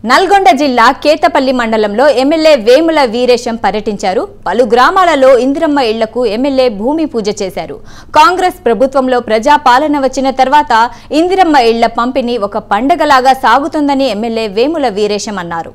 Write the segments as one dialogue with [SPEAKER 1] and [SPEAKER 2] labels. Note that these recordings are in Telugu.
[SPEAKER 1] నల్గొండ జిల్లా కేతపల్లి మండలంలో ఎమ్మెల్యే వేముల వీరేశం పర్యటించారు. పలు గ్రామాలలో ఇందిరమ్మ ఇళ్లకు ఎమ్మెల్యే భూమి పూజ చేశారు. కాంగ్రెస్ ప్రభుత్వంలో ప్రజా పాలన వచ్చిన తర్వాత ఇందిరమ్మ ఇళ్ల పంపిణీ ఒక పండగలాగా సాగుతుందని ఎమ్మెల్యే వేముల వీరేశం అన్నారు.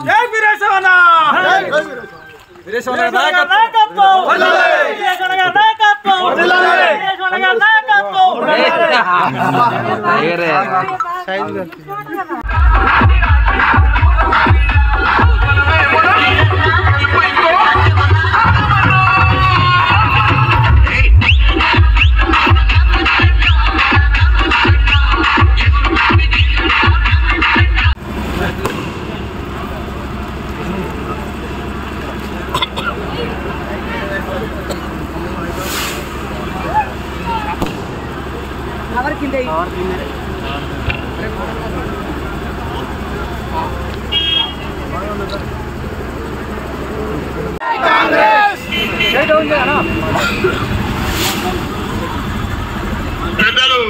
[SPEAKER 2] जय वीरेशवना वीरेशवना नायकत्व वीरेशवना नायकत्व वीरेशवना
[SPEAKER 3] పెద్దలు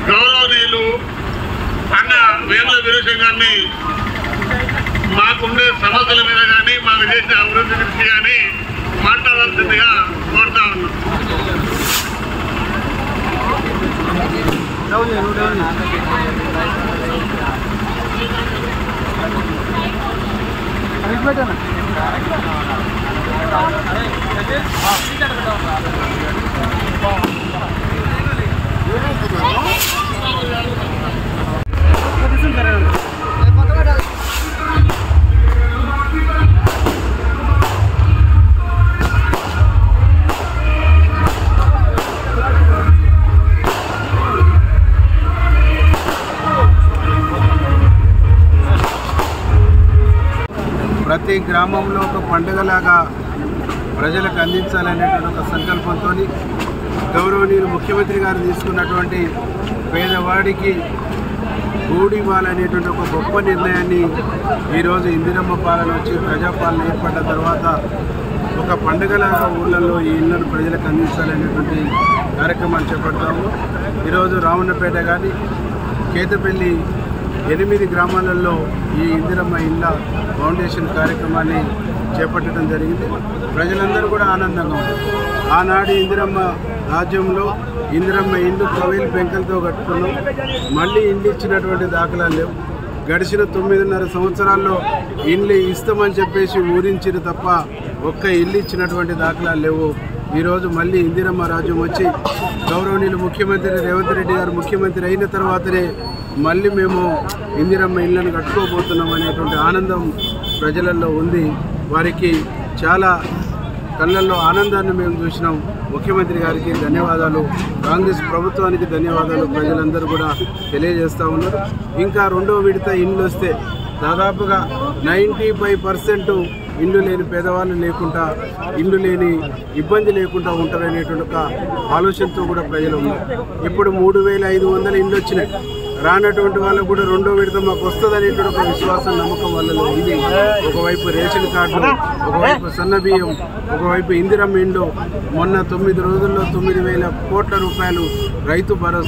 [SPEAKER 3] గౌరవనీయులు అన్న వేముల వీరేశం గారిని మాకుండే సమస్యల మీద కానీ మాకు చేసిన అభివృద్ధి గురించి కానీ మాట్లాడాల్సిందిగా కోరుతా ఉన్నాం.
[SPEAKER 4] ప్రతి గ్రామంలో ఒక పండుగలాగా ప్రజలకు అందించాలనేటువంటి ఒక సంకల్పంతో గౌరవనీయులు ముఖ్యమంత్రి గారు తీసుకున్నటువంటి పేదవాడికి గూడి ఇవ్వాలనేటువంటి ఒక గొప్ప నిర్ణయాన్ని ఈరోజు ఇందిరమ్మ పాలన వచ్చి ప్రజాపాలన ఏర్పడ్డ తర్వాత ఒక పండుగల ఊళ్ళల్లో ఈ ఇళ్లను ప్రజలకు అందించాలనేటువంటి కార్యక్రమాలు చేపడతాము. ఈరోజు రావణపేట కానీ కేతపల్లి 8 గ్రామాలలో ఈ ఇందిరమ్మ ఇళ్ళ ఫౌండేషన్ కార్యక్రమాన్ని చేపట్టడం జరిగింది. ప్రజలందరూ కూడా ఆనందంగా ఉన్నారు. ఆనాడు ఇందిరమ్మ రాజ్యంలో ఇందిరమ్మ ఇండ్లు కవేలు బెంకలతో కట్టుకున్నాం. మళ్ళీ ఇండ్లు ఇచ్చినటువంటి దాఖలాలు లేవు. గడిచిన 9.5 సంవత్సరాల్లో ఇండ్లు ఇస్తామని చెప్పేసి ఊరించిరు తప్ప ఒక్క ఇల్లు ఇచ్చినటువంటి దాఖలాలు లేవు. ఈరోజు మళ్ళీ ఇందిరమ్మ రాజ్యం వచ్చి గౌరవనీయులు ముఖ్యమంత్రి రేవంత్ రెడ్డి గారు ముఖ్యమంత్రి అయిన తర్వాతనే మళ్ళీ మేము ఇందిరమ్మ ఇళ్లను కట్టుకోబోతున్నాం అనేటువంటి ఆనందం ప్రజలలో ఉంది. వారికి చాలా కళ్ళల్లో ఆనందాన్ని మేము చూసినాం. ముఖ్యమంత్రి గారికి ధన్యవాదాలు, కాంగ్రెస్ ప్రభుత్వానికి ధన్యవాదాలు ప్రజలందరూ కూడా తెలియజేస్తూ ఉన్నారు. ఇంకా 2వ విడత ఇండ్లు వస్తే దాదాపుగా 95% ఇండ్లు లేని పేదవాళ్ళు లేకుండా, ఇండ్లు లేని ఇబ్బంది లేకుండా ఉంటారనేటువంటి ఒక ఆలోచనతో కూడా ప్రజలు ఉన్నారు. ఇప్పుడు 3500 ఇండ్లు వచ్చినాయి. రానటువంటి వాళ్ళకు కూడా 2వ విడత మాకు వస్తుందనేటువంటి ఒక విశ్వాసం నమ్మకం వాళ్ళలో ఉంది. ఒకవైపు రేషన్ కార్డులు, ఒకవైపు సన్న బియ్యం, ఒకవైపు ఇందిరమ్మ ఇండ్లు. మొన్న 9 రోజుల్లో 9,000 కోట్ల రూపాయలు రైతు భరోసా